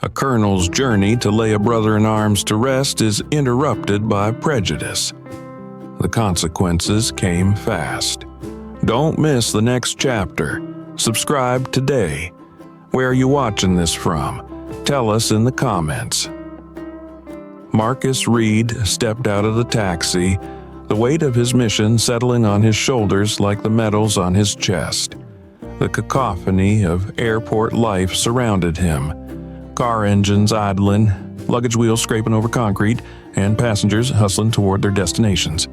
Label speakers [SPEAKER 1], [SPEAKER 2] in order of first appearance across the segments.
[SPEAKER 1] A colonel's journey to lay a brother in arms to rest is interrupted by prejudice. The consequences came fast. Don't miss the next chapter. Subscribe today. Where are you watching this from? Tell us in the comments. Marcus Reed stepped out of the taxi, the weight of his mission settling on his shoulders like the metals on his chest. The cacophony of airport life surrounded him. Car engines idling, luggage wheels scraping over concrete, and passengers hustling toward their destinations.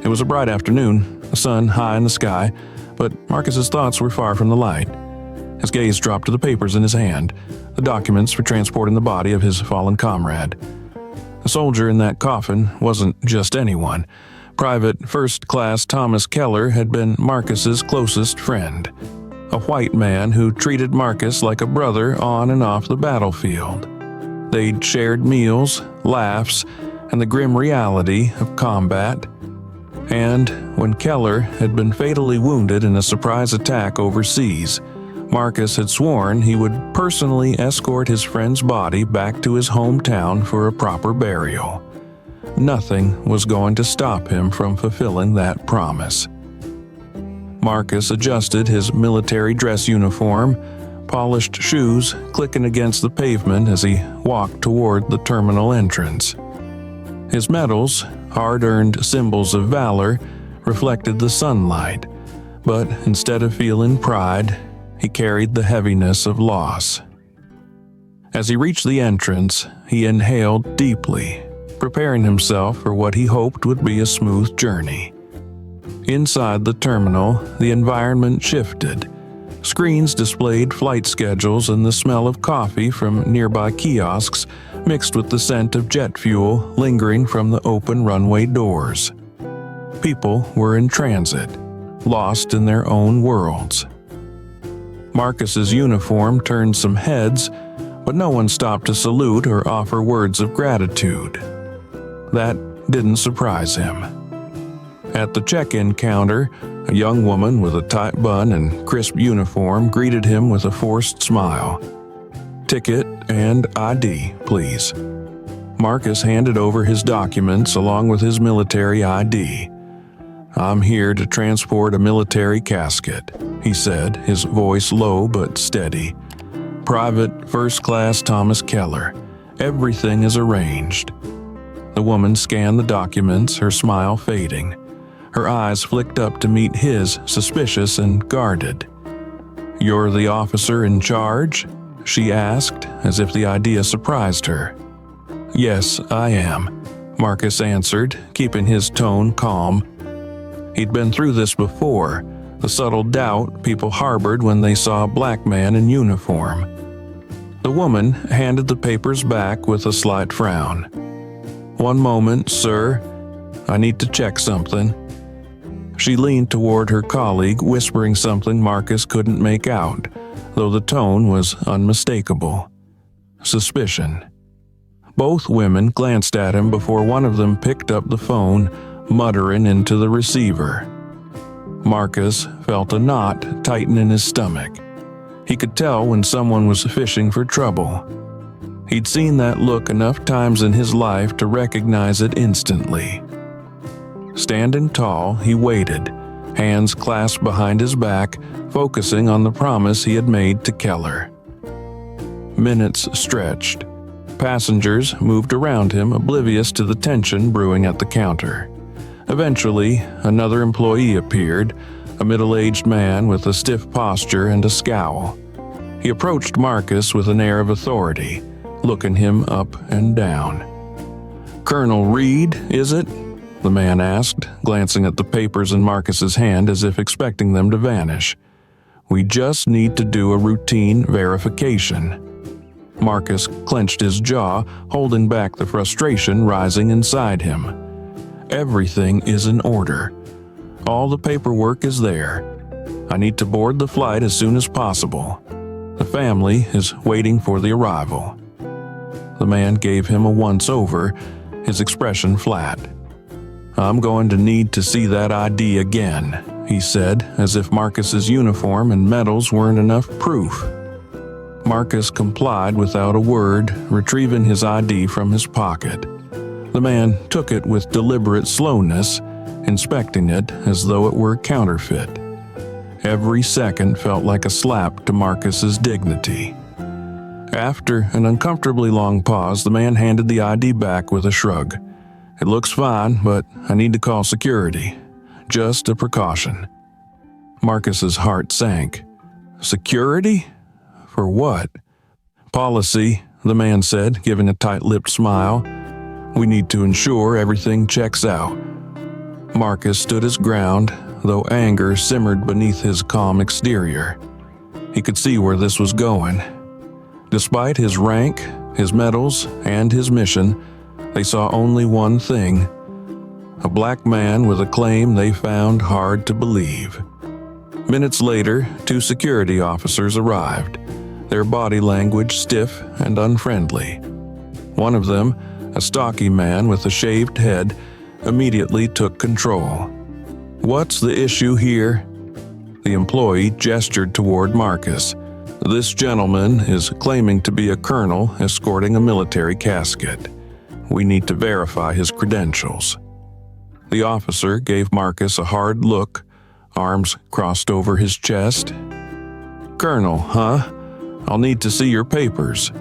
[SPEAKER 1] It was a bright afternoon, the sun high in the sky, but Marcus's thoughts were far from the light. His gaze dropped to the papers in his hand, the documents for transporting the body of his fallen comrade. The soldier in that coffin wasn't just anyone. Private First Class Thomas Keller had been Marcus's closest friend, a white man who treated Marcus like a brother on and off the battlefield. They'd shared meals, laughs, and the grim reality of combat. And when Keller had been fatally wounded in a surprise attack overseas, Marcus had sworn he would personally escort his friend's body back to his hometown for a proper burial. Nothing was going to stop him from fulfilling that promise. Marcus adjusted his military dress uniform, polished shoes clicking against the pavement as he walked toward the terminal entrance. His medals, hard-earned symbols of valor, reflected the sunlight, but instead of feeling pride, he carried the heaviness of loss. As he reached the entrance, he inhaled deeply, preparing himself for what he hoped would be a smooth journey. Inside the terminal, the environment shifted. Screens displayed flight schedules, and the smell of coffee from nearby kiosks mixed with the scent of jet fuel lingering from the open runway doors. People were in transit, lost in their own worlds. Marcus's uniform turned some heads, but no one stopped to salute or offer words of gratitude. That didn't surprise him. At the check-in counter, a young woman with a tight bun and crisp uniform greeted him with a forced smile. "Ticket and ID, please." Marcus handed over his documents along with his military ID. "I'm here to transport a military casket," he said, his voice low but steady. "Private First Class Thomas Keller. Everything is arranged." The woman scanned the documents, her smile fading. Her eyes flicked up to meet his, suspicious and guarded. "You're the officer in charge?" she asked, as if the idea surprised her. "Yes, I am," Marcus answered, keeping his tone calm. He'd been through this before, the subtle doubt people harbored when they saw a black man in uniform. The woman handed the papers back with a slight frown. "One moment, sir. I need to check something." She leaned toward her colleague, whispering something Marcus couldn't make out, though the tone was unmistakable. Suspicion. Both women glanced at him before one of them picked up the phone, muttering into the receiver. Marcus felt a knot tighten in his stomach. He could tell when someone was fishing for trouble. He'd seen that look enough times in his life to recognize it instantly. Standing tall, he waited, hands clasped behind his back, focusing on the promise he had made to Keller. Minutes stretched. Passengers moved around him, oblivious to the tension brewing at the counter. Eventually, another employee appeared, a middle-aged man with a stiff posture and a scowl. He approached Marcus with an air of authority, looking him up and down. "Colonel Reed, is it?" the man asked, glancing at the papers in Marcus's hand as if expecting them to vanish. "We just need to do a routine verification." Marcus clenched his jaw, holding back the frustration rising inside him. "Everything is in order. All the paperwork is there. I need to board the flight as soon as possible. The family is waiting for the arrival." The man gave him a once-over, his expression flat. "I'm going to need to see that ID again," he said, as if Marcus's uniform and medals weren't enough proof. Marcus complied without a word, retrieving his ID from his pocket. The man took it with deliberate slowness, inspecting it as though it were counterfeit. Every second felt like a slap to Marcus's dignity. After an uncomfortably long pause, the man handed the ID back with a shrug. "It looks fine, but I need to call security. Just a precaution." Marcus's heart sank. Security? For what? "Policy," the man said, giving a tight-lipped smile. "We need to ensure everything checks out." Marcus stood his ground, though anger simmered beneath his calm exterior. He could see where this was going. Despite his rank, his medals, and his mission, they saw only one thing: a black man with a claim they found hard to believe. Minutes later, 2 security officers arrived, their body language stiff and unfriendly. One of them, a stocky man with a shaved head, immediately took control. "What's the issue here?" The employee gestured toward Marcus. "This gentleman is claiming to be a colonel escorting a military casket. We need to verify his credentials." The officer gave Marcus a hard look, arms crossed over his chest. "Colonel, huh? I'll need to see your papers."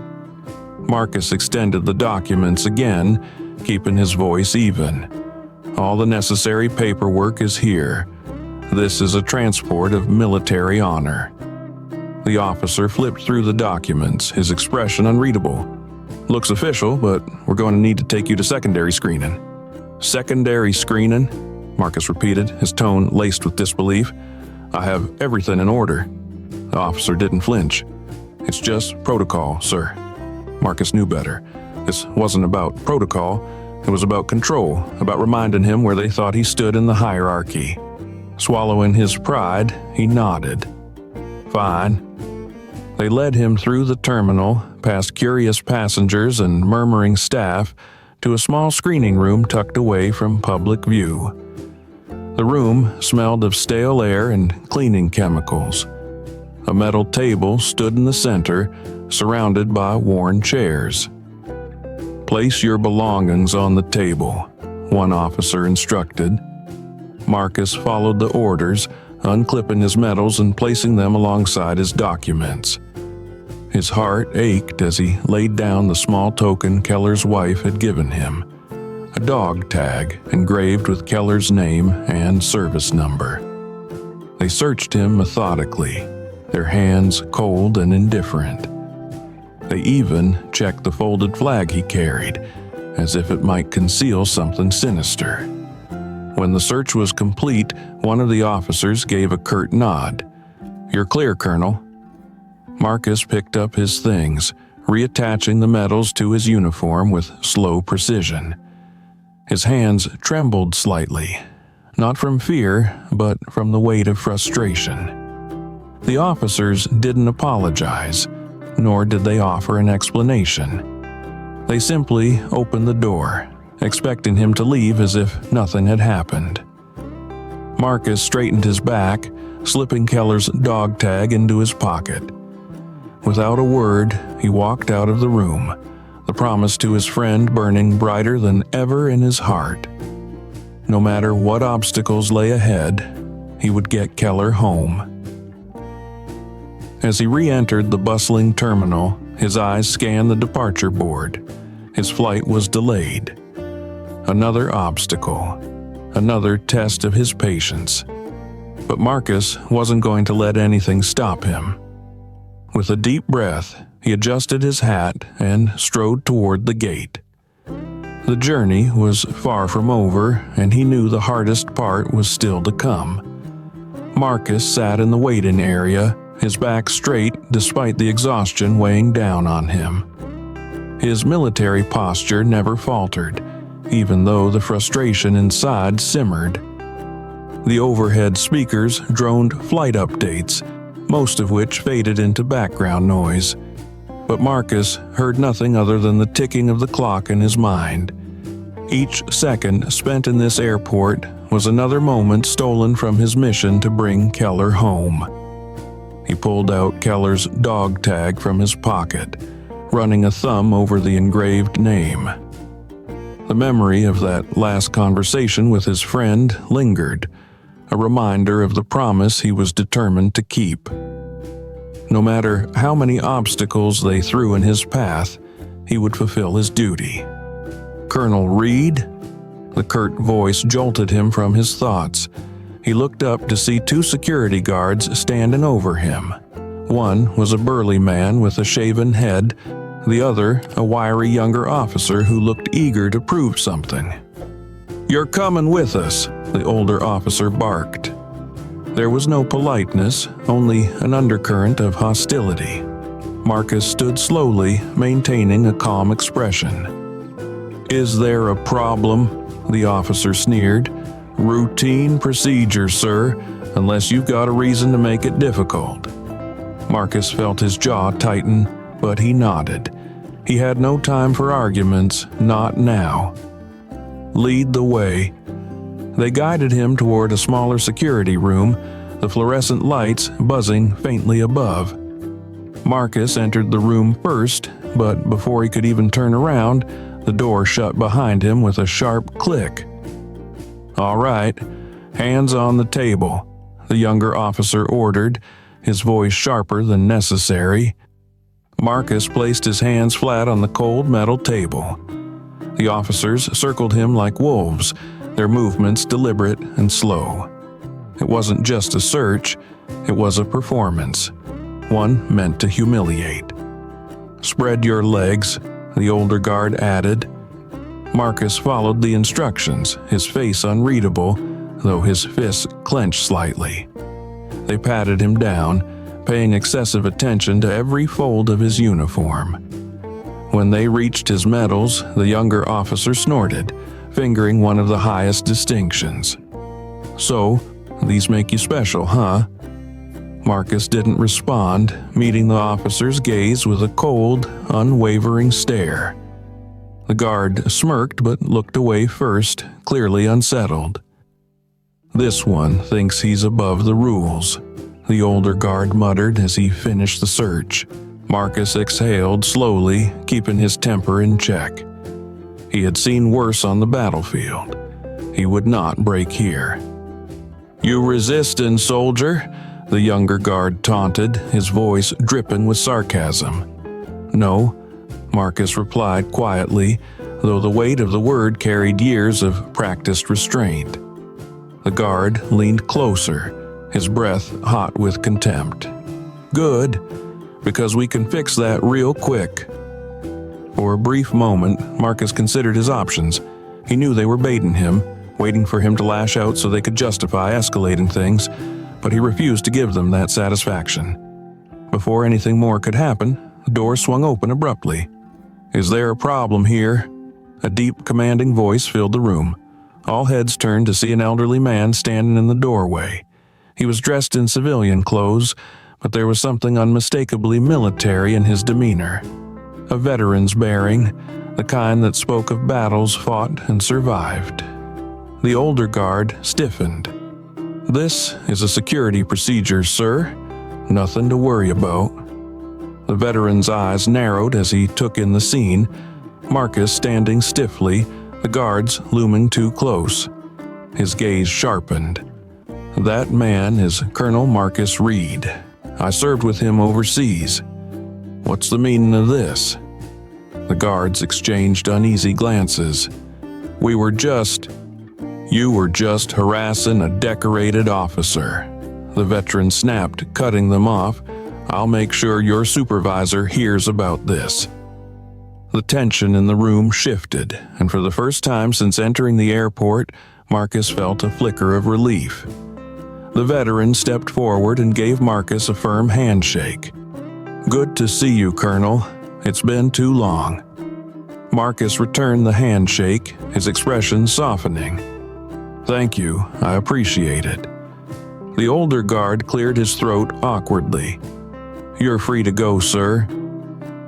[SPEAKER 1] Marcus extended the documents again, keeping his voice even. "All the necessary paperwork is here. This is a transport of military honor." The officer flipped through the documents, his expression unreadable. "Looks official, but we're going to need to take you to secondary screening." "Secondary screening?" Marcus repeated, his tone laced with disbelief. "I have everything in order." The officer didn't flinch. "It's just protocol, sir." Marcus knew better. This wasn't about protocol. It was about control, about reminding him where they thought he stood in the hierarchy. Swallowing his pride, he nodded. "Fine." They led him through the terminal, past curious passengers and murmuring staff, to a small screening room tucked away from public view. The room smelled of stale air and cleaning chemicals. A metal table stood in the center, surrounded by worn chairs. "Place your belongings on the table," one officer instructed. Marcus followed the orders, unclipping his medals and placing them alongside his documents. His heart ached as he laid down the small token Keller's wife had given him, a dog tag engraved with Keller's name and service number. They searched him methodically, their hands cold and indifferent. They even checked the folded flag he carried, as if it might conceal something sinister. When the search was complete, one of the officers gave a curt nod. "You're clear, Colonel." Marcus picked up his things, reattaching the medals to his uniform with slow precision. His hands trembled slightly, not from fear, but from the weight of frustration. The officers didn't apologize, nor did they offer an explanation. They simply opened the door, expecting him to leave as if nothing had happened. Marcus straightened his back, slipping Keller's dog tag into his pocket. Without a word, he walked out of the room, the promise to his friend burning brighter than ever in his heart. No matter what obstacles lay ahead, he would get Keller home. As he re-entered the bustling terminal, his eyes scanned the departure board. His flight was delayed. Another obstacle, another test of his patience. But Marcus wasn't going to let anything stop him. With a deep breath, he adjusted his hat and strode toward the gate. The journey was far from over, and he knew the hardest part was still to come. Marcus sat in the waiting area, his back straight despite the exhaustion weighing down on him. His military posture never faltered, even though the frustration inside simmered. The overhead speakers droned flight updates, most of which faded into background noise. But Marcus heard nothing other than the ticking of the clock in his mind. Each second spent in this airport was another moment stolen from his mission to bring Keller home. He pulled out Keller's dog tag from his pocket, running a thumb over the engraved name. The memory of that last conversation with his friend lingered, a reminder of the promise he was determined to keep. No matter how many obstacles they threw in his path, he would fulfill his duty. "Colonel Reed?" The curt voice jolted him from his thoughts. He looked up to see two security guards standing over him. One was a burly man with a shaven head, the other a wiry younger officer who looked eager to prove something. "You're coming with us," the older officer barked. There was no politeness, only an undercurrent of hostility. Marcus stood slowly, maintaining a calm expression. "Is there a problem?" the officer sneered. "Routine procedure, sir, unless you've got a reason to make it difficult." Marcus felt his jaw tighten, but he nodded. He had no time for arguments, not now. "Lead the way." They guided him toward a smaller security room, the fluorescent lights buzzing faintly above. Marcus entered the room first, but before he could even turn around, the door shut behind him with a sharp click. "All right, hands on the table," the younger officer ordered, his voice sharper than necessary. Marcus placed his hands flat on the cold metal table. The officers circled him like wolves, their movements deliberate and slow. It wasn't just a search, it was a performance, one meant to humiliate. "Spread your legs," the older guard added. Marcus followed the instructions, his face unreadable, though his fists clenched slightly. They patted him down, paying excessive attention to every fold of his uniform. When they reached his medals, the younger officer snorted, fingering one of the highest distinctions. "So, these make you special, huh?" Marcus didn't respond, meeting the officer's gaze with a cold, unwavering stare. The guard smirked but looked away first, clearly unsettled. "This one thinks he's above the rules," the older guard muttered as he finished the search. Marcus exhaled slowly, keeping his temper in check. He had seen worse on the battlefield. He would not break here. "You resisting, soldier?" the younger guard taunted, his voice dripping with sarcasm. "No," Marcus replied quietly, though the weight of the word carried years of practiced restraint. The guard leaned closer, his breath hot with contempt. "Good, because we can fix that real quick." For a brief moment, Marcus considered his options. He knew they were baiting him, waiting for him to lash out so they could justify escalating things, but he refused to give them that satisfaction. Before anything more could happen, the door swung open abruptly. "Is there a problem here?" A deep, commanding voice filled the room. All heads turned to see an elderly man standing in the doorway. He was dressed in civilian clothes, but there was something unmistakably military in his demeanor. A veteran's bearing, the kind that spoke of battles fought and survived. The older guard stiffened. "This is a security procedure, sir. Nothing to worry about." The veteran's eyes narrowed as he took in the scene, Marcus standing stiffly, the guards looming too close. His gaze sharpened. "That man is Colonel Marcus Reed. I served with him overseas. What's the meaning of this?" The guards exchanged uneasy glances. "You were just harassing a decorated officer," the veteran snapped, cutting them off. "I'll make sure your supervisor hears about this." The tension in the room shifted, and for the first time since entering the airport, Marcus felt a flicker of relief. The veteran stepped forward and gave Marcus a firm handshake. "Good to see you, Colonel. It's been too long." Marcus returned the handshake, his expression softening. "Thank you, I appreciate it." The older guard cleared his throat awkwardly. "You're free to go, sir."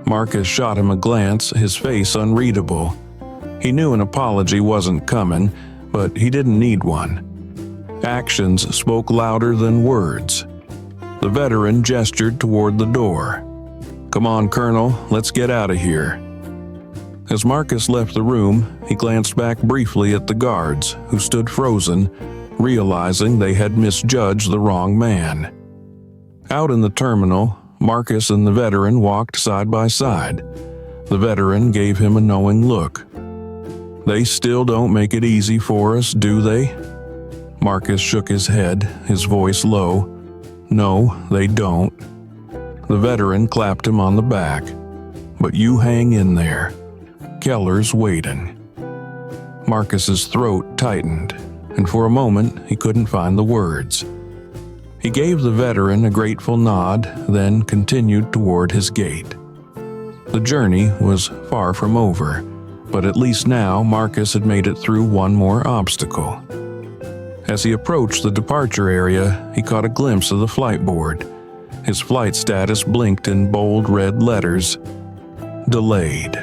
[SPEAKER 1] Marcus shot him a glance, his face unreadable. He knew an apology wasn't coming, but he didn't need one. Actions spoke louder than words. The veteran gestured toward the door. "Come on, Colonel, let's get out of here." As Marcus left the room, he glanced back briefly at the guards, who stood frozen, realizing they had misjudged the wrong man. Out in the terminal, Marcus and the veteran walked side by side. The veteran gave him a knowing look. "They still don't make it easy for us, do they?" Marcus shook his head, his voice low. "No, they don't." The veteran clapped him on the back. "But you hang in there. Keller's waiting." Marcus's throat tightened, and for a moment he couldn't find the words. He gave the veteran a grateful nod, then continued toward his gate. The journey was far from over, but at least now Marcus had made it through one more obstacle. As he approached the departure area, he caught a glimpse of the flight board. His flight status blinked in bold red letters. Delayed.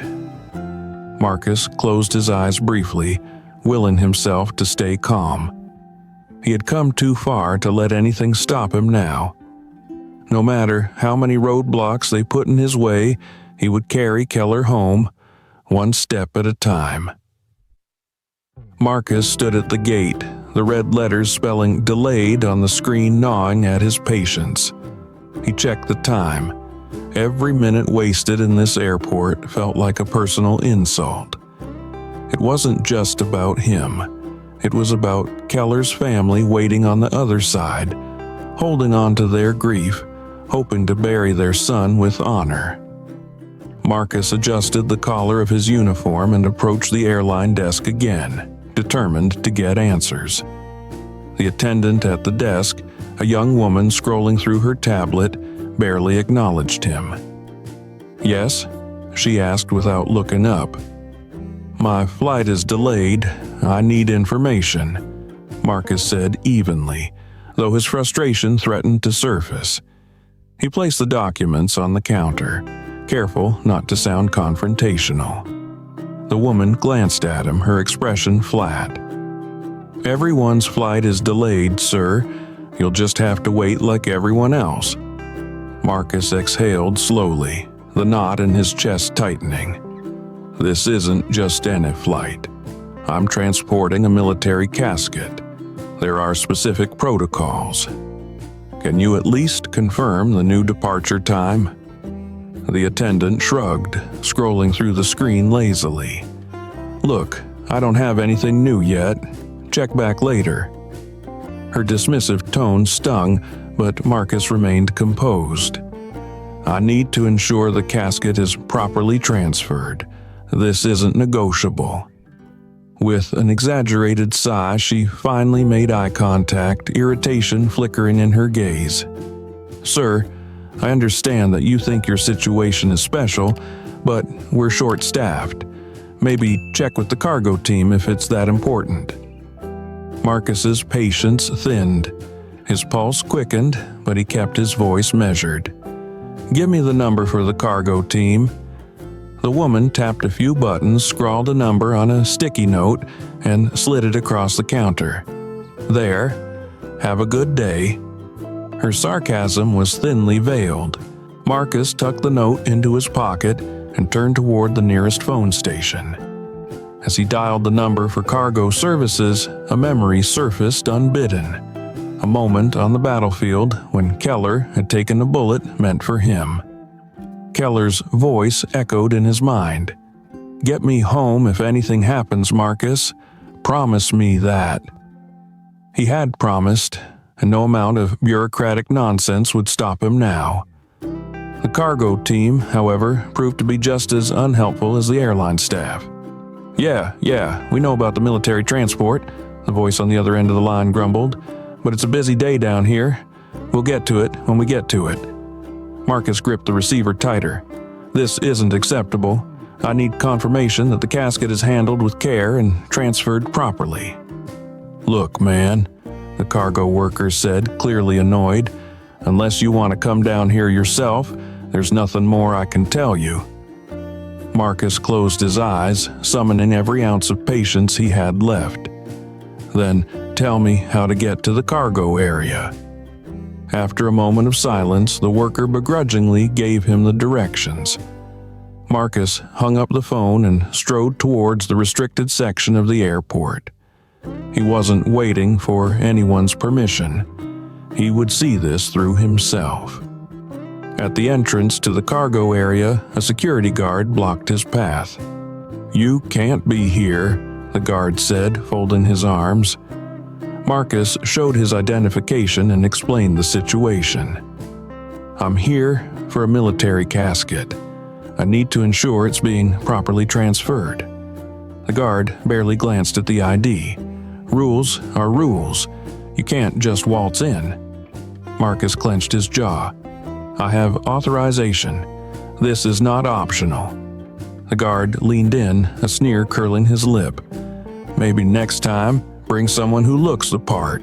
[SPEAKER 1] Marcus closed his eyes briefly, willing himself to stay calm. He had come too far to let anything stop him now. No matter how many roadblocks they put in his way, he would carry Keller home, one step at a time. Marcus stood at the gate, the red letters spelling delayed on the screen gnawing at his patience. He checked the time. Every minute wasted in this airport felt like a personal insult. It wasn't just about him. It was about Keller's family waiting on the other side, holding on to their grief, hoping to bury their son with honor. Marcus adjusted the collar of his uniform and approached the airline desk again, determined to get answers. The attendant at the desk, a young woman scrolling through her tablet, barely acknowledged him. "Yes?" she asked without looking up. "My flight is delayed. I need information," Marcus said evenly, though his frustration threatened to surface. He placed the documents on the counter, careful not to sound confrontational. The woman glanced at him, her expression flat. "Everyone's flight is delayed, sir. You'll just have to wait like everyone else." Marcus exhaled slowly, the knot in his chest tightening. "This isn't just any flight. I'm transporting a military casket. There are specific protocols. Can you at least confirm the new departure time?" The attendant shrugged, scrolling through the screen lazily. "Look, I don't have anything new yet. Check back later." Her dismissive tone stung, but Marcus remained composed. "I need to ensure the casket is properly transferred. This isn't negotiable." With an exaggerated sigh, she finally made eye contact, irritation flickering in her gaze. "Sir, I understand that you think your situation is special, but we're short-staffed. Maybe check with the cargo team if it's that important." Marcus's patience thinned. His pulse quickened, but he kept his voice measured. "Give me the number for the cargo team." The woman tapped a few buttons, scrawled a number on a sticky note, and slid it across the counter. "There. Have a good day." Her sarcasm was thinly veiled. Marcus tucked the note into his pocket and turned toward the nearest phone station. As he dialed the number for cargo services, a memory surfaced unbidden. A moment on the battlefield when Keller had taken a bullet meant for him. Keller's voice echoed in his mind. "Get me home if anything happens, Marcus. Promise me that." He had promised, and no amount of bureaucratic nonsense would stop him now. The cargo team, however, proved to be just as unhelpful as the airline staff. Yeah, we know about the military transport," the voice on the other end of the line grumbled, "but it's a busy day down here. We'll get to it when we get to it." Marcus gripped the receiver tighter. "This isn't acceptable. I need confirmation that the casket is handled with care and transferred properly." "Look, man," the cargo worker said, clearly annoyed, "unless you want to come down here yourself, there's nothing more I can tell you." Marcus closed his eyes, summoning every ounce of patience he had left. "Then tell me how to get to the cargo area." After a moment of silence, the worker begrudgingly gave him the directions. Marcus hung up the phone and strode towards the restricted section of the airport. He wasn't waiting for anyone's permission. He would see this through himself. At the entrance to the cargo area, a security guard blocked his path. "You can't be here," the guard said, folding his arms. Marcus showed his identification and explained the situation. "I'm here for a military casket. I need to ensure it's being properly transferred." The guard barely glanced at the ID. "Rules are rules. You can't just waltz in." Marcus clenched his jaw. "I have authorization. This is not optional." The guard leaned in, a sneer curling his lip. "Maybe next time, bring someone who looks the part."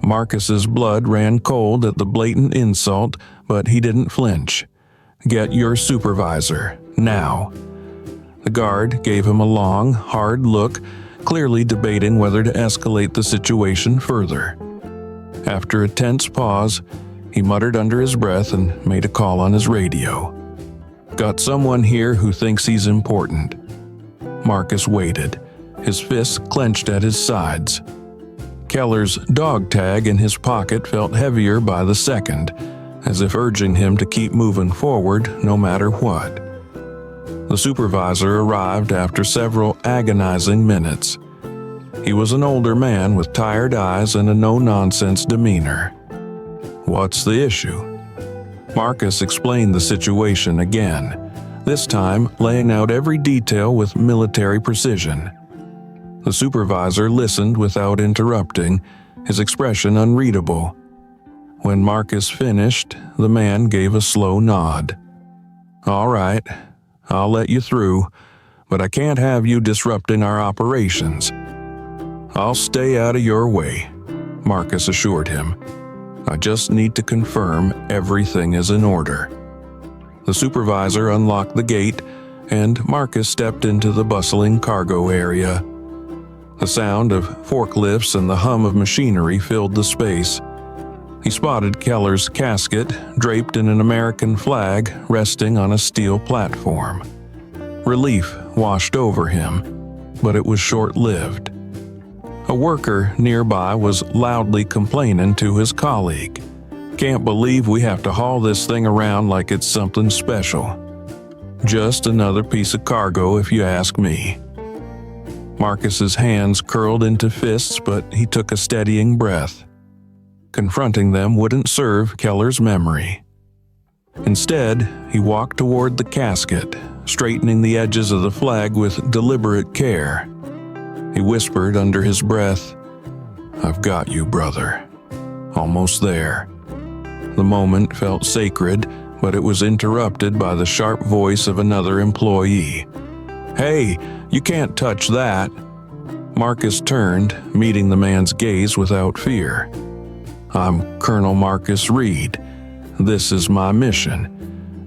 [SPEAKER 1] Marcus's blood ran cold at the blatant insult, but he didn't flinch. "Get your supervisor, now." The guard gave him a long, hard look, clearly debating whether to escalate the situation further. After a tense pause, he muttered under his breath and made a call on his radio. "Got someone here who thinks he's important." Marcus waited, his fists clenched at his sides. Keller's dog tag in his pocket felt heavier by the second, as if urging him to keep moving forward no matter what. The supervisor arrived after several agonizing minutes. He was an older man with tired eyes and a no-nonsense demeanor. "What's the issue?" Marcus explained the situation again, this time laying out every detail with military precision. The supervisor listened without interrupting, his expression unreadable. When Marcus finished, the man gave a slow nod. "All right, I'll let you through, but I can't have you disrupting our operations." "I'll stay out of your way," Marcus assured him. "I just need to confirm everything is in order." The supervisor unlocked the gate, and Marcus stepped into the bustling cargo area. The sound of forklifts and the hum of machinery filled the space. He spotted Keller's casket, draped in an American flag, resting on a steel platform. Relief washed over him, but it was short-lived. A worker nearby was loudly complaining to his colleague. "Can't believe we have to haul this thing around like it's something special. Just another piece of cargo if you ask me." Marcus's hands curled into fists, but he took a steadying breath. Confronting them wouldn't serve Keller's memory. Instead, he walked toward the casket, straightening the edges of the flag with deliberate care. He whispered under his breath, "I've got you, brother. Almost there." The moment felt sacred, but it was interrupted by the sharp voice of another employee. "Hey, you can't touch that." Marcus turned, meeting the man's gaze without fear. "I'm Colonel Marcus Reed. This is my mission.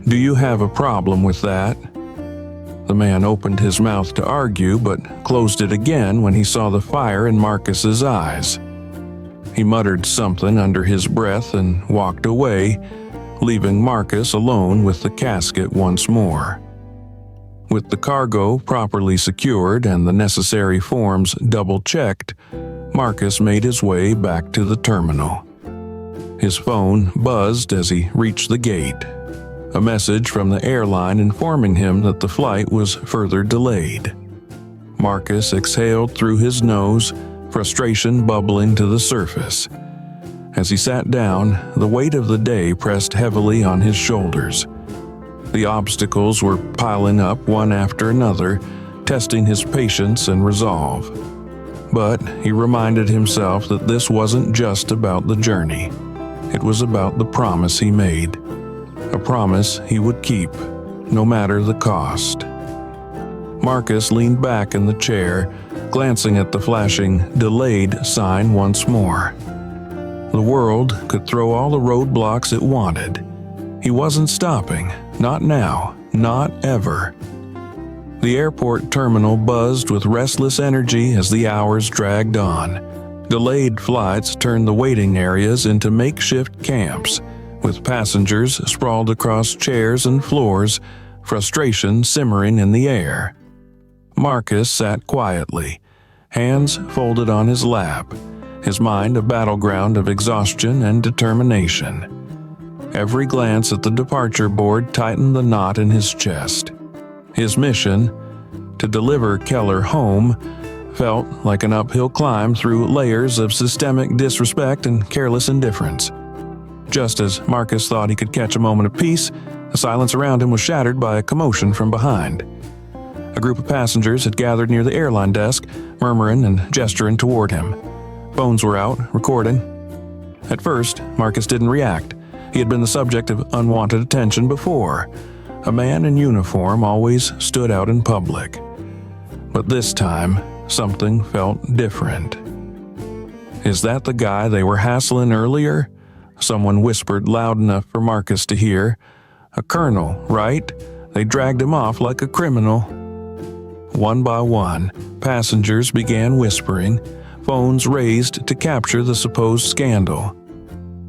[SPEAKER 1] Do you have a problem with that?" The man opened his mouth to argue, but closed it again when he saw the fire in Marcus's eyes. He muttered something under his breath and walked away, leaving Marcus alone with the casket once more. With the cargo properly secured and the necessary forms double-checked, Marcus made his way back to the terminal. His phone buzzed as he reached the gate, a message from the airline informing him that the flight was further delayed. Marcus exhaled through his nose, frustration bubbling to the surface. As he sat down, the weight of the day pressed heavily on his shoulders. The obstacles were piling up one after another, testing his patience and resolve. But he reminded himself that this wasn't just about the journey. It was about the promise he made. A promise he would keep, no matter the cost. Marcus leaned back in the chair, glancing at the flashing "delayed" sign once more. The world could throw all the roadblocks it wanted. He wasn't stopping, not now, not ever. The airport terminal buzzed with restless energy as the hours dragged on. Delayed flights turned the waiting areas into makeshift camps, with passengers sprawled across chairs and floors, frustration simmering in the air. Marcus sat quietly, hands folded on his lap, his mind a battleground of exhaustion and determination. Every glance at the departure board tightened the knot in his chest. His mission, to deliver Keller home, felt like an uphill climb through layers of systemic disrespect and careless indifference. Just as Marcus thought he could catch a moment of peace, the silence around him was shattered by a commotion from behind. A group of passengers had gathered near the airline desk, murmuring and gesturing toward him. Phones were out, recording. At first, Marcus didn't react. He had been the subject of unwanted attention before. A man in uniform always stood out in public. But this time, something felt different. "Is that the guy they were hassling earlier?" Someone whispered loud enough for Marcus to hear. "A colonel, right? They dragged him off like a criminal." One by one, passengers began whispering, phones raised to capture the supposed scandal.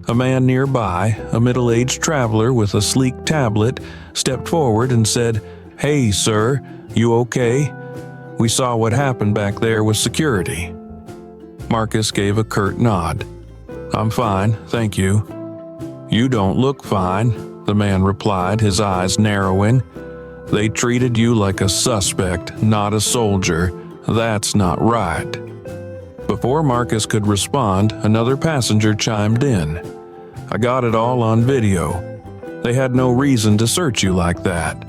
[SPEAKER 1] A man nearby, a middle-aged traveler with a sleek tablet, stepped forward and said, "Hey, sir, you okay? We saw what happened back there with security." Marcus gave a curt nod. "I'm fine, thank you." "You don't look fine," the man replied, his eyes narrowing. "They treated you like a suspect, not a soldier. That's not right." Before Marcus could respond, another passenger chimed in. "I got it all on video. They had no reason to search you like that."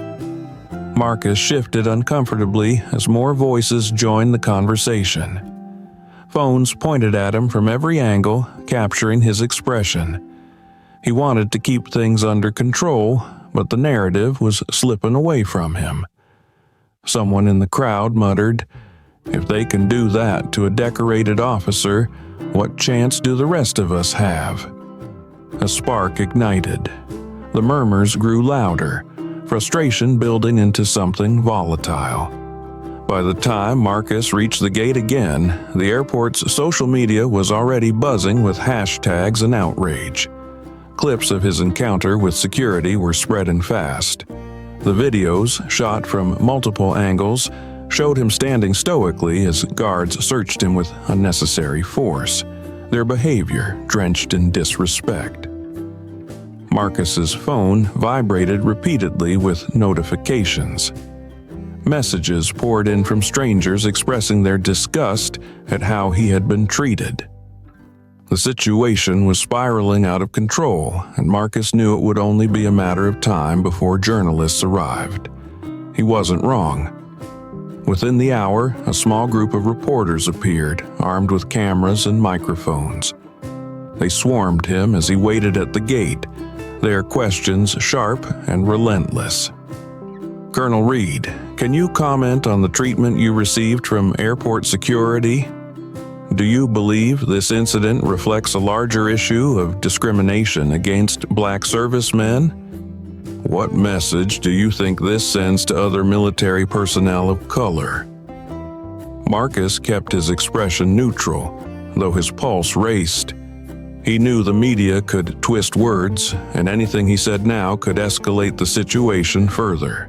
[SPEAKER 1] Marcus shifted uncomfortably as more voices joined the conversation. Phones pointed at him from every angle, capturing his expression. He wanted to keep things under control, but the narrative was slipping away from him. Someone in the crowd muttered, "If they can do that to a decorated officer, what chance do the rest of us have?" A spark ignited. The murmurs grew louder, frustration building into something volatile. By the time Marcus reached the gate again, the airport's social media was already buzzing with hashtags and outrage. Clips of his encounter with security were spreading fast. The videos, shot from multiple angles, showed him standing stoically as guards searched him with unnecessary force, their behavior drenched in disrespect. Marcus's phone vibrated repeatedly with notifications. Messages poured in from strangers expressing their disgust at how he had been treated. The situation was spiraling out of control, and Marcus knew it would only be a matter of time before journalists arrived. He wasn't wrong. Within the hour, a small group of reporters appeared, armed with cameras and microphones. They swarmed him as he waited at the gate, their questions sharp and relentless. "Colonel Reed, can you comment on the treatment you received from airport security? Do you believe this incident reflects a larger issue of discrimination against black servicemen? What message do you think this sends to other military personnel of color?" Marcus kept his expression neutral, though his pulse raced. He knew the media could twist words, and anything he said now could escalate the situation further.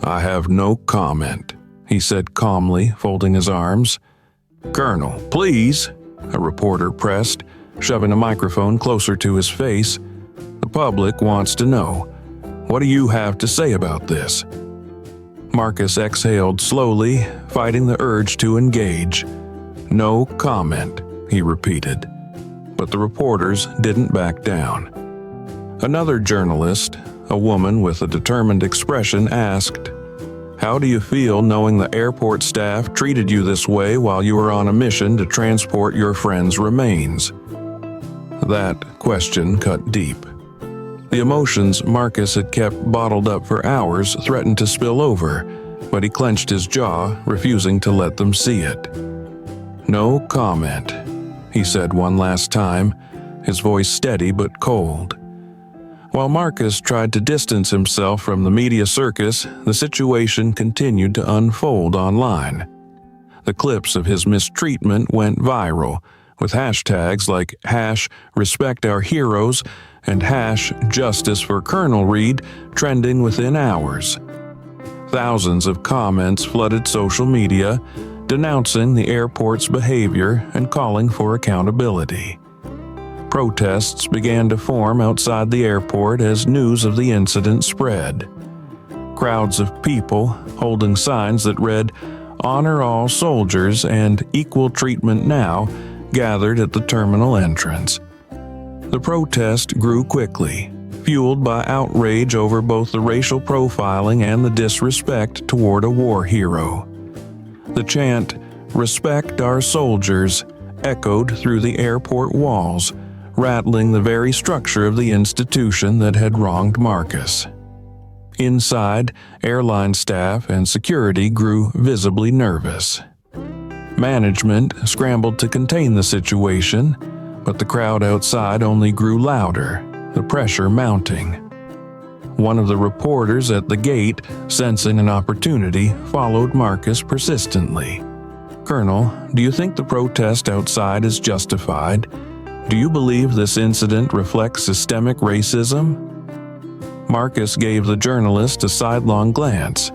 [SPEAKER 1] "I have no comment," he said calmly, folding his arms. "Colonel, please," a reporter pressed, shoving a microphone closer to his face. "The public wants to know. What do you have to say about this?" Marcus exhaled slowly, fighting the urge to engage. "No comment," he repeated. But the reporters didn't back down. Another journalist, a woman with a determined expression, asked, "How do you feel knowing the airport staff treated you this way while you were on a mission to transport your friend's remains?" That question cut deep. The emotions Marcus had kept bottled up for hours threatened to spill over, but he clenched his jaw, refusing to let them see it. "No comment," he said one last time, his voice steady but cold. While Marcus tried to distance himself from the media circus, the situation continued to unfold online. The clips of his mistreatment went viral, with hashtags like #RespectOurHeroes and #Justice for Colonel Reed trending within hours. Thousands of comments flooded social media, denouncing the airport's behavior and calling for accountability. Protests began to form outside the airport as news of the incident spread. Crowds of people holding signs that read, "Honor all soldiers" and "Equal treatment now" gathered at the terminal entrance. The protest grew quickly, fueled by outrage over both the racial profiling and the disrespect toward a war hero. The chant, "Respect our soldiers," echoed through the airport walls, rattling the very structure of the institution that had wronged Marcus. Inside, airline staff and security grew visibly nervous. Management scrambled to contain the situation, but the crowd outside only grew louder, the pressure mounting. One of the reporters at the gate, sensing an opportunity, followed Marcus persistently. "Colonel, do you think the protest outside is justified? Do you believe this incident reflects systemic racism?" Marcus gave the journalist a sidelong glance.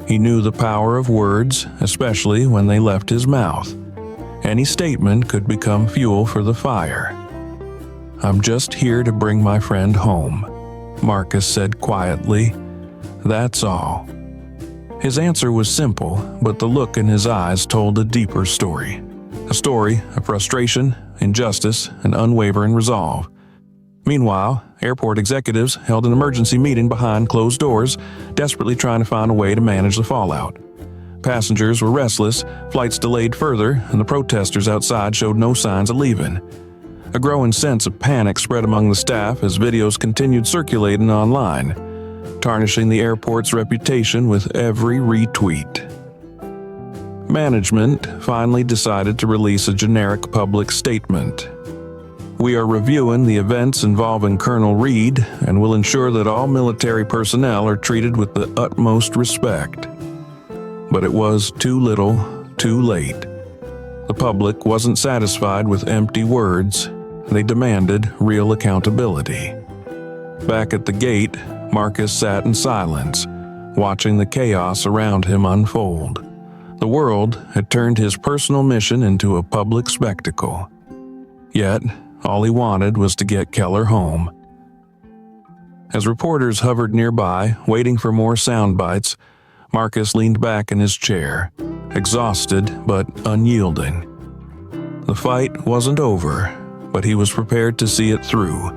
[SPEAKER 1] He knew the power of words, especially when they left his mouth. Any statement could become fuel for the fire. "I'm just here to bring my friend home," Marcus said quietly. "That's all." His answer was simple, but the look in his eyes told a deeper story. A story of frustration, injustice, and unwavering resolve. Meanwhile, airport executives held an emergency meeting behind closed doors, desperately trying to find a way to manage the fallout. Passengers were restless, flights delayed further, and the protesters outside showed no signs of leaving. A growing sense of panic spread among the staff as videos continued circulating online, tarnishing the airport's reputation with every retweet. Management finally decided to release a generic public statement. "We are reviewing the events involving Colonel Reed and will ensure that all military personnel are treated with the utmost respect." But it was too little, too late. The public wasn't satisfied with empty words. They demanded real accountability. Back at the gate, Marcus sat in silence, watching the chaos around him unfold. The world had turned his personal mission into a public spectacle. Yet, all he wanted was to get Keller home. As reporters hovered nearby, waiting for more sound bites, Marcus leaned back in his chair, exhausted but unyielding. The fight wasn't over, but he was prepared to see it through.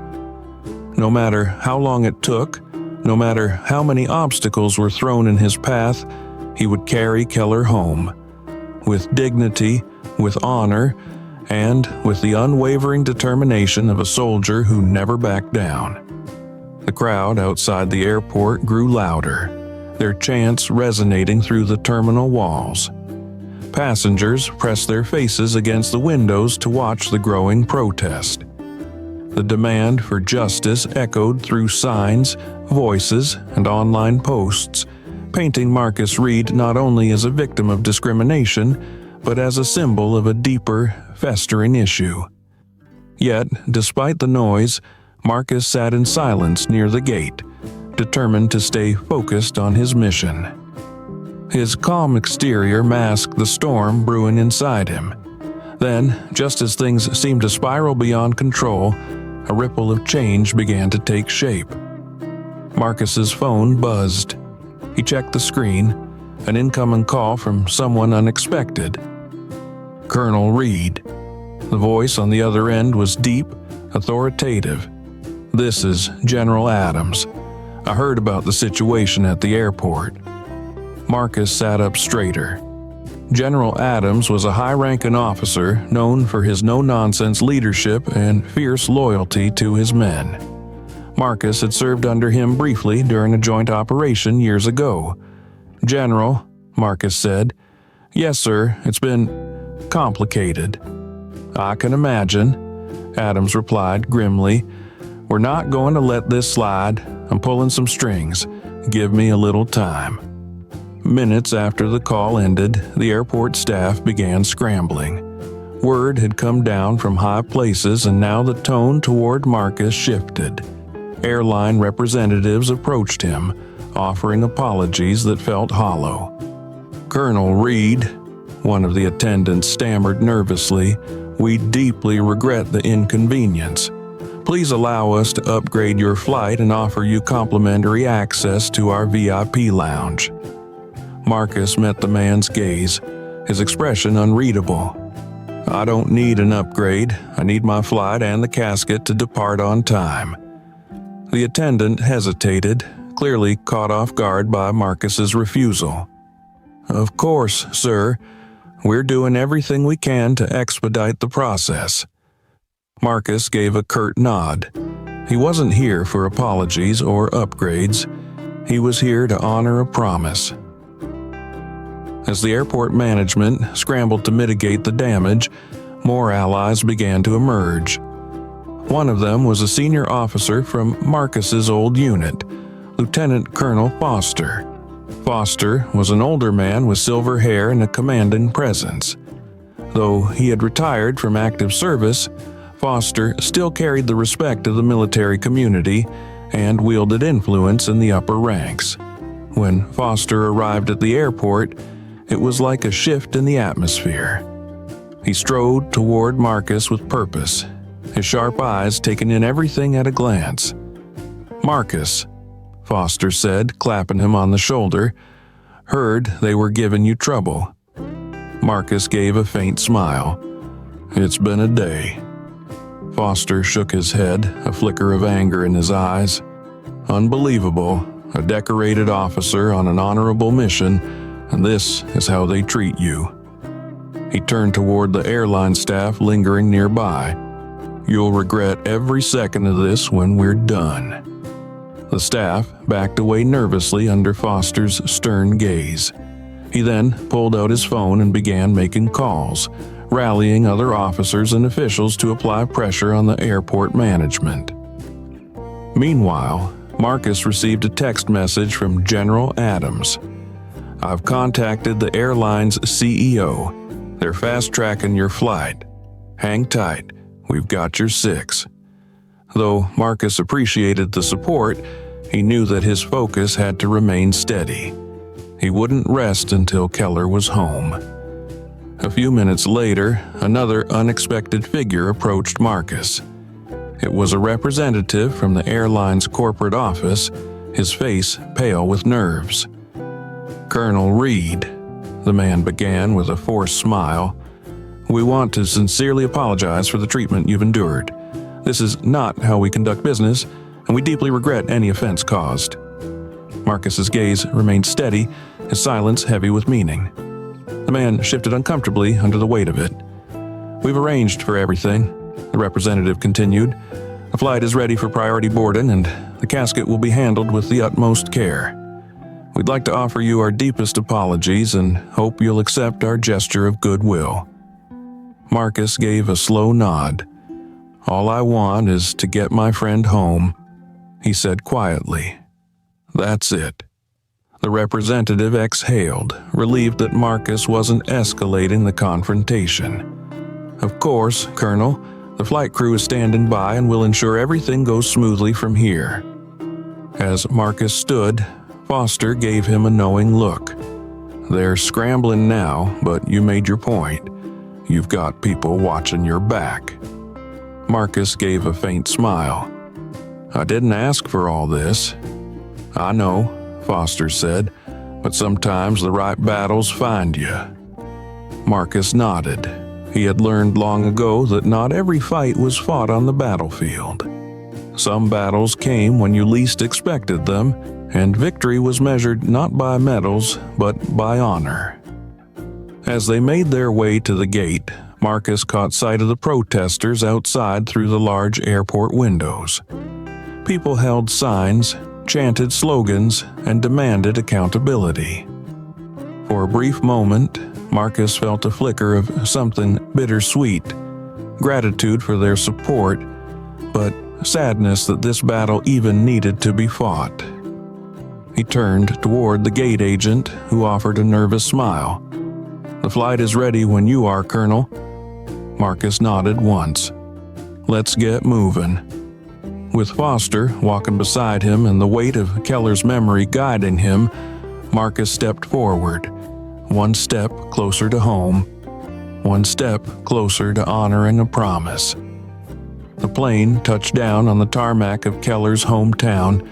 [SPEAKER 1] No matter how long it took, no matter how many obstacles were thrown in his path, he would carry Keller home. With dignity, with honor, and with the unwavering determination of a soldier who never backed down. The crowd outside the airport grew louder, their chants resonating through the terminal walls. Passengers pressed their faces against the windows to watch the growing protest. The demand for justice echoed through signs, voices, and online posts, painting Marcus Reed not only as a victim of discrimination, but as a symbol of a deeper, festering issue. Yet, despite the noise, Marcus sat in silence near the gate, determined to stay focused on his mission. His calm exterior masked the storm brewing inside him. Then, just as things seemed to spiral beyond control, a ripple of change began to take shape. Marcus's phone buzzed. He checked the screen, an incoming call from someone unexpected. Colonel Reed. The voice on the other end was deep, authoritative. "This is General Adams. I heard about the situation at the airport." Marcus sat up straighter. General Adams was a high-ranking officer known for his no-nonsense leadership and fierce loyalty to his men. Marcus had served under him briefly during a joint operation years ago. "General," Marcus said. "Yes, sir, it's been complicated." "I can imagine," Adams replied grimly. "We're not going to let this slide. I'm pulling some strings. Give me a little time." Minutes after the call ended, the airport staff began scrambling. Word had come down from high places, and now the tone toward Marcus shifted. Airline representatives approached him, offering apologies that felt hollow. "Colonel Reed," one of the attendants stammered nervously, "we deeply regret the inconvenience. Please allow us to upgrade your flight and offer you complimentary access to our VIP lounge." Marcus met the man's gaze, his expression unreadable. "I don't need an upgrade. I need my flight and the casket to depart on time." The attendant hesitated, clearly caught off guard by Marcus's refusal. "Of course, sir. We're doing everything we can to expedite the process." Marcus gave a curt nod. He wasn't here for apologies or upgrades. He was here to honor a promise. As the airport management scrambled to mitigate the damage, more allies began to emerge. One of them was a senior officer from Marcus's old unit, Lieutenant Colonel Foster. Foster was an older man with silver hair and a commanding presence. Though he had retired from active service, Foster still carried the respect of the military community and wielded influence in the upper ranks. When Foster arrived at the airport, it was like a shift in the atmosphere. He strode toward Marcus with purpose, his sharp eyes taking in everything at a glance. "Marcus," Foster said, clapping him on the shoulder, "heard they were giving you trouble." Marcus gave a faint smile. "It's been a day." Foster shook his head, a flicker of anger in his eyes. "Unbelievable, a decorated officer on an honorable mission, and this is how they treat you." He turned toward the airline staff lingering nearby. "You'll regret every second of this when we're done." The staff backed away nervously under Foster's stern gaze. He then pulled out his phone and began making calls, rallying other officers and officials to apply pressure on the airport management. Meanwhile, Marcus received a text message from General Adams. "I've contacted the airline's CEO. They're fast-tracking your flight. Hang tight, we've got your 6. Though Marcus appreciated the support, he knew that his focus had to remain steady. He wouldn't rest until Keller was home. A few minutes later, another unexpected figure approached Marcus. It was a representative from the airline's corporate office, his face pale with nerves. "Colonel Reed," the man began with a forced smile, "we want to sincerely apologize for the treatment you've endured. This is not how we conduct business, and we deeply regret any offense caused." Marcus's gaze remained steady, his silence heavy with meaning. The man shifted uncomfortably under the weight of it. "We've arranged for everything," the representative continued. "The flight is ready for priority boarding, and the casket will be handled with the utmost care. We'd like to offer you our deepest apologies and hope you'll accept our gesture of goodwill." Marcus gave a slow nod. "All I want is to get my friend home," he said quietly. "That's it." The representative exhaled, relieved that Marcus wasn't escalating the confrontation. "Of course, Colonel, the flight crew is standing by and will ensure everything goes smoothly from here." As Marcus stood, Foster gave him a knowing look. "They're scrambling now, but you made your point. You've got people watching your back." Marcus gave a faint smile. "I didn't ask for all this." "I know," Foster said, "but sometimes the right battles find you." Marcus nodded. He had learned long ago that not every fight was fought on the battlefield. Some battles came when you least expected them, and victory was measured not by medals, but by honor. As they made their way to the gate, Marcus caught sight of the protesters outside through the large airport windows. People held signs, chanted slogans, and demanded accountability. For a brief moment, Marcus felt a flicker of something bittersweet, gratitude for their support, but sadness that this battle even needed to be fought. He turned toward the gate agent, who offered a nervous smile. "The flight is ready when you are, Colonel." Marcus nodded once. "Let's get moving." With Foster walking beside him and the weight of Keller's memory guiding him, Marcus stepped forward, one step closer to home, one step closer to honoring a promise. The plane touched down on the tarmac of Keller's hometown,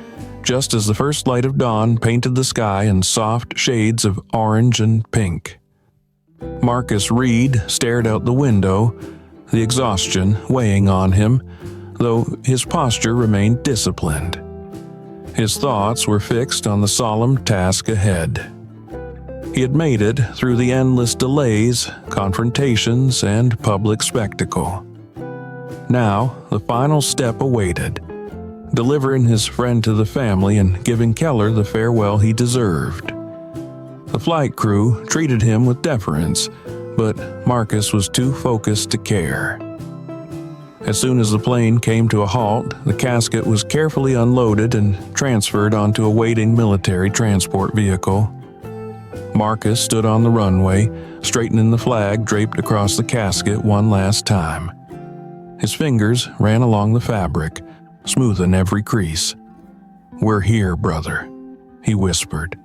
[SPEAKER 1] just as the first light of dawn painted the sky in soft shades of orange and pink. Marcus Reed stared out the window, the exhaustion weighing on him, though his posture remained disciplined. His thoughts were fixed on the solemn task ahead. He had made it through the endless delays, confrontations, and public spectacle. Now, the final step awaited, delivering his friend to the family and giving Keller the farewell he deserved. The flight crew treated him with deference, but Marcus was too focused to care. As soon as the plane came to a halt, the casket was carefully unloaded and transferred onto a waiting military transport vehicle. Marcus stood on the runway, straightening the flag draped across the casket one last time. His fingers ran along the fabric, smoothing every crease. "We're here, brother," he whispered.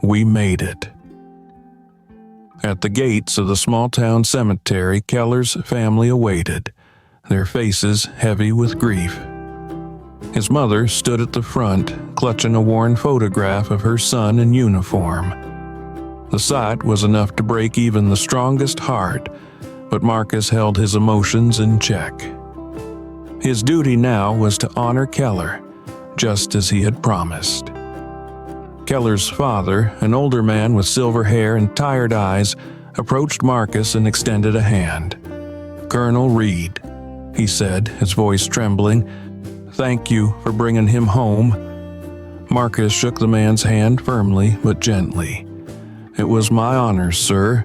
[SPEAKER 1] "We made it." At the gates of the small-town cemetery, Keller's family awaited, their faces heavy with grief. His mother stood at the front, clutching a worn photograph of her son in uniform. The sight was enough to break even the strongest heart, but Marcus held his emotions in check. His duty now was to honor Keller, just as he had promised. Keller's father, an older man with silver hair and tired eyes, approached Marcus and extended a hand. "Colonel Reed," he said, his voice trembling, "thank you for bringing him home." Marcus shook the man's hand firmly but gently. "It was my honor, sir.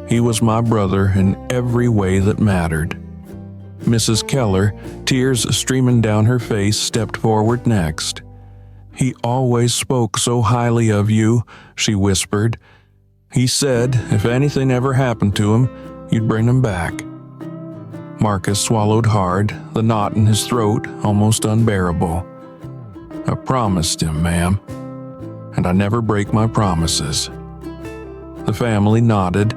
[SPEAKER 1] He was my brother in every way that mattered." Mrs. Keller, tears streaming down her face, stepped forward next. "He always spoke so highly of you," she whispered. "He said if anything ever happened to him, you'd bring him back." Marcus swallowed hard, the knot in his throat almost unbearable. "I promised him, ma'am, and I never break my promises." The family nodded,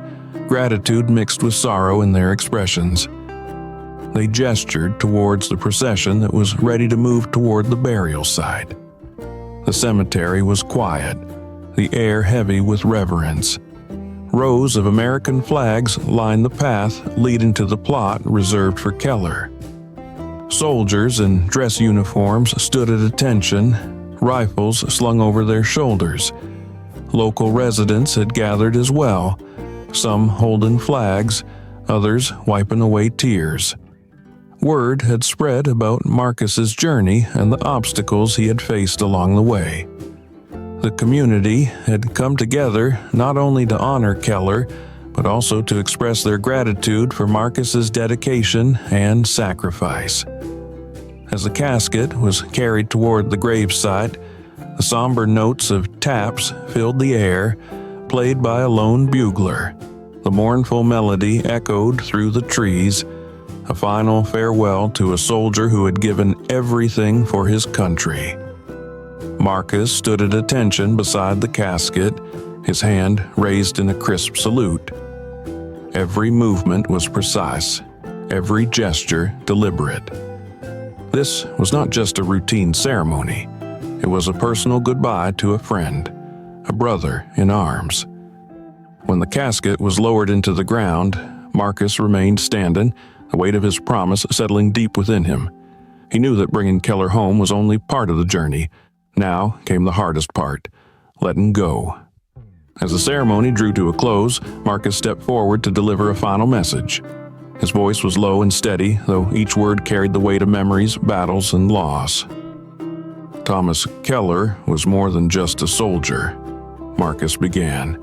[SPEAKER 1] gratitude mixed with sorrow in their expressions. They gestured towards the procession that was ready to move toward the burial site. The cemetery was quiet, the air heavy with reverence. Rows of American flags lined the path leading to the plot reserved for Keller. Soldiers in dress uniforms stood at attention, rifles slung over their shoulders. Local residents had gathered as well, some holding flags, others wiping away tears. Word had spread about Marcus's journey and the obstacles he had faced along the way. The community had come together not only to honor Keller, but also to express their gratitude for Marcus's dedication and sacrifice. As the casket was carried toward the gravesite, the somber notes of taps filled the air, played by a lone bugler. The mournful melody echoed through the trees, a final farewell to a soldier who had given everything for his country. Marcus stood at attention beside the casket, his hand raised in a crisp salute. Every movement was precise, every gesture deliberate. This was not just a routine ceremony. It was a personal goodbye to a friend, a brother in arms. When the casket was lowered into the ground, Marcus remained standing, the weight of his promise settling deep within him. He knew that bringing Keller home was only part of the journey. Now came the hardest part, letting go. As the ceremony drew to a close, Marcus stepped forward to deliver a final message. His voice was low and steady, though each word carried the weight of memories, battles, and loss. Thomas Keller was more than just a soldier, Marcus began.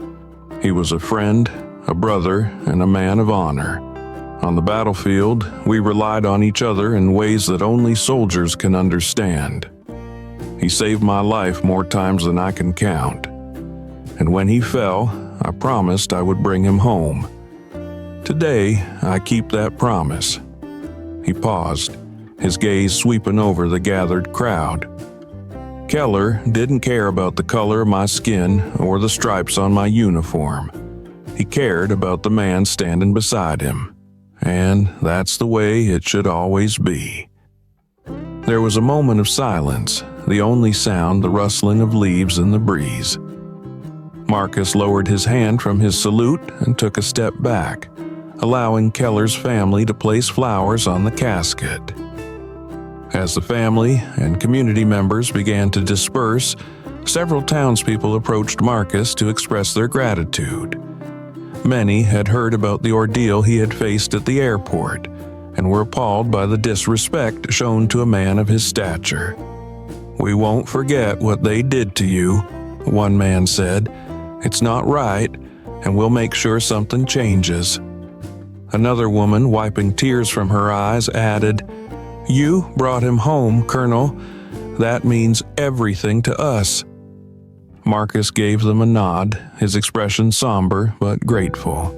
[SPEAKER 1] He was a friend, a brother, and a man of honor. On the battlefield, we relied on each other in ways that only soldiers can understand. He saved my life more times than I can count. And when he fell, I promised I would bring him home. Today, I keep that promise." He paused, his gaze sweeping over the gathered crowd. "Keller didn't care about the color of my skin or the stripes on my uniform. He cared about the man standing beside him. And that's the way it should always be." There was a moment of silence, the only sound the rustling of leaves in the breeze. Marcus lowered his hand from his salute and took a step back, allowing Keller's family to place flowers on the casket. As the family and community members began to disperse, several townspeople approached Marcus to express their gratitude. Many had heard about the ordeal he had faced at the airport and were appalled by the disrespect shown to a man of his stature. "We won't forget what they did to you," one man said. "It's not right, and we'll make sure something changes." Another woman, wiping tears from her eyes, added, "You brought him home, Colonel. That means everything to us." Marcus gave them a nod, his expression somber but grateful.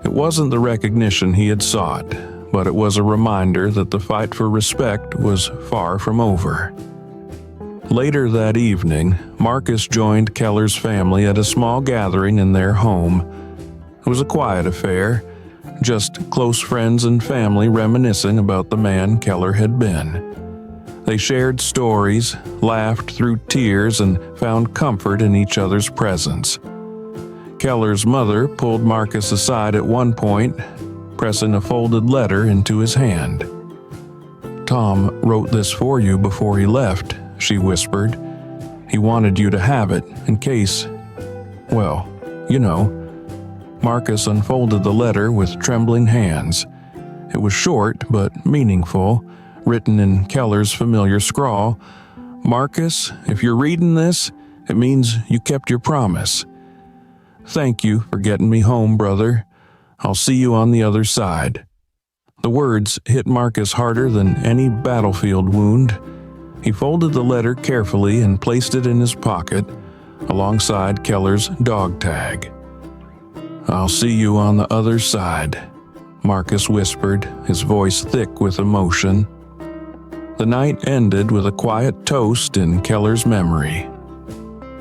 [SPEAKER 1] It wasn't the recognition he had sought, but it was a reminder that the fight for respect was far from over. Later that evening, Marcus joined Keller's family at a small gathering in their home. It was a quiet affair, just close friends and family reminiscing about the man Keller had been. They shared stories, laughed through tears, and found comfort in each other's presence. Keller's mother pulled Marcus aside at one point, pressing a folded letter into his hand. "Tom wrote this for you before he left," she whispered. "He wanted you to have it in case, well, you know." Marcus unfolded the letter with trembling hands. It was short but meaningful, written in Keller's familiar scrawl. "Marcus, if you're reading this, it means you kept your promise. Thank you for getting me home, brother. I'll see you on the other side." The words hit Marcus harder than any battlefield wound. He folded the letter carefully and placed it in his pocket, alongside Keller's dog tag. "I'll see you on the other side," Marcus whispered, his voice thick with emotion. The night ended with a quiet toast in Keller's memory.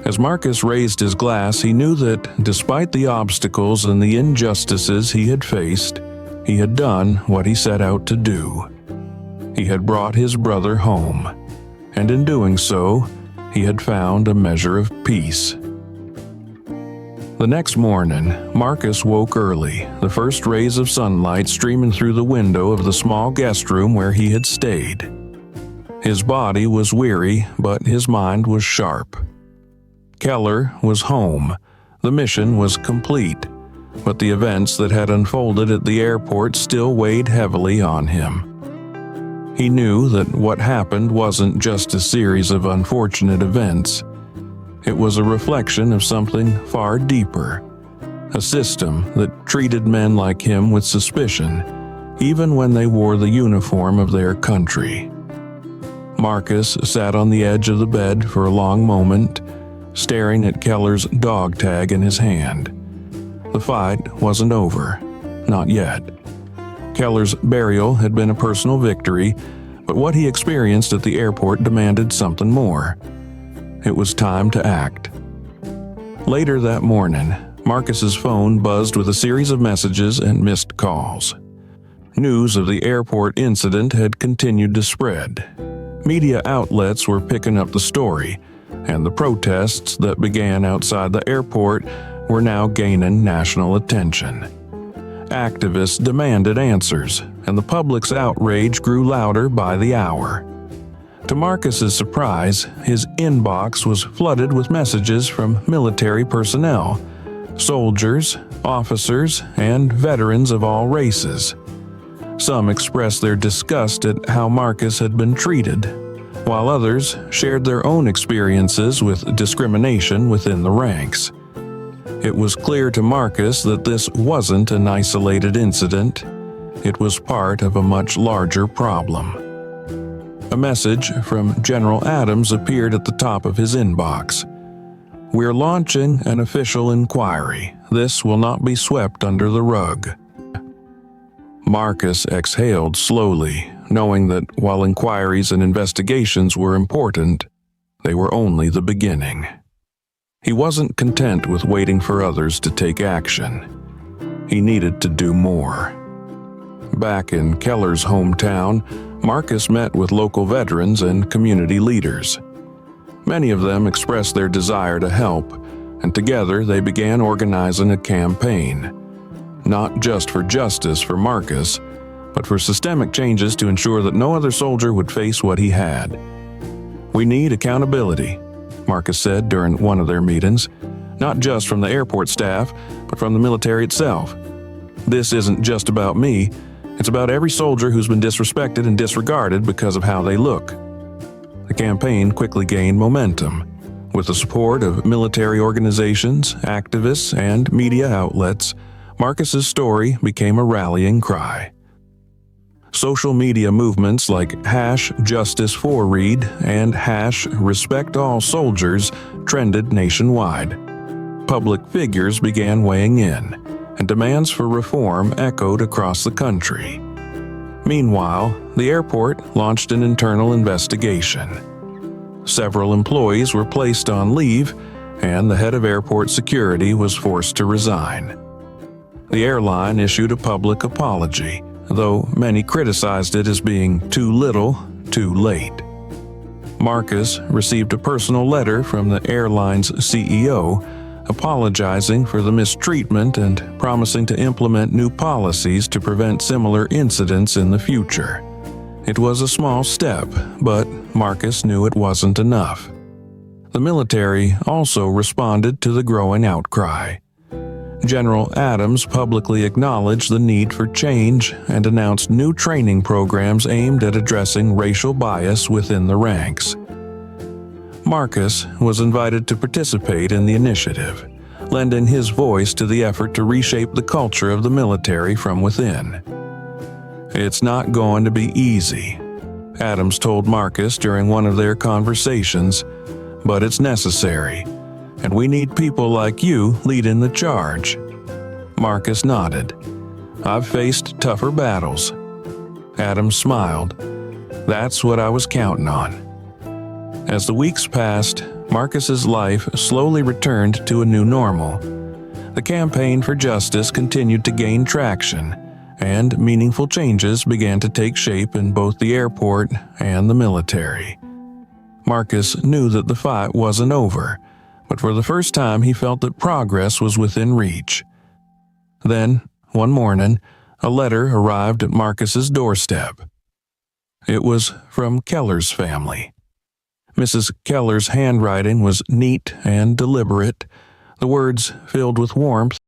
[SPEAKER 1] As Marcus raised his glass, he knew that, despite the obstacles and the injustices he had faced, he had done what he set out to do. He had brought his brother home, and in doing so, he had found a measure of peace. The next morning, Marcus woke early, the first rays of sunlight streaming through the window of the small guest room where he had stayed. His body was weary, but his mind was sharp. Keller was home. The mission was complete, but the events that had unfolded at the airport still weighed heavily on him. He knew that what happened wasn't just a series of unfortunate events. It was a reflection of something far deeper, a system that treated men like him with suspicion, even when they wore the uniform of their country. Marcus sat on the edge of the bed for a long moment, staring at Keller's dog tag in his hand. The fight wasn't over, not yet. Keller's burial had been a personal victory, but what he experienced at the airport demanded something more. It was time to act. Later that morning, Marcus's phone buzzed with a series of messages and missed calls. News of the airport incident had continued to spread. Media outlets were picking up the story, and the protests that began outside the airport were now gaining national attention. Activists demanded answers, and the public's outrage grew louder by the hour. To Marcus's surprise, his inbox was flooded with messages from military personnel, soldiers, officers, and veterans of all races. Some expressed their disgust at how Marcus had been treated, while others shared their own experiences with discrimination within the ranks. It was clear to Marcus that this wasn't an isolated incident. It was part of a much larger problem. A message from General Adams appeared at the top of his inbox. "We're launching an official inquiry. This will not be swept under the rug." Marcus exhaled slowly, knowing that while inquiries and investigations were important, they were only the beginning. He wasn't content with waiting for others to take action. He needed to do more. Back in Keller's hometown, Marcus met with local veterans and community leaders. Many of them expressed their desire to help, and together they began organizing a campaign, not just for justice for Marcus, but for systemic changes to ensure that no other soldier would face what he had. "We need accountability," Marcus said during one of their meetings, "not just from the airport staff, but from the military itself. This isn't just about me, it's about every soldier who's been disrespected and disregarded because of how they look." The campaign quickly gained momentum. With the support of military organizations, activists, and media outlets, Marcus's story became a rallying cry. Social media movements like #JusticeForReed and #RespectAllSoldiers trended nationwide. Public figures began weighing in, and demands for reform echoed across the country. Meanwhile, the airport launched an internal investigation. Several employees were placed on leave, and the head of airport security was forced to resign. The airline issued a public apology, though many criticized it as being too little, too late. Marcus received a personal letter from the airline's CEO apologizing for the mistreatment and promising to implement new policies to prevent similar incidents in the future. It was a small step, but Marcus knew it wasn't enough. The military also responded to the growing outcry. General Adams publicly acknowledged the need for change and announced new training programs aimed at addressing racial bias within the ranks. Marcus was invited to participate in the initiative, lending his voice to the effort to reshape the culture of the military from within. "It's not going to be easy," Adams told Marcus during one of their conversations, "but it's necessary, and we need people like you leading the charge." Marcus nodded. "I've faced tougher battles." Adams smiled. "That's what I was counting on." As the weeks passed, Marcus's life slowly returned to a new normal. The campaign for justice continued to gain traction, and meaningful changes began to take shape in both the airport and the military. Marcus knew that the fight wasn't over, but for the first time he felt that progress was within reach. Then, one morning, a letter arrived at Marcus's doorstep. It was from Keller's family. Mrs. Keller's handwriting was neat and deliberate, the words filled with warmth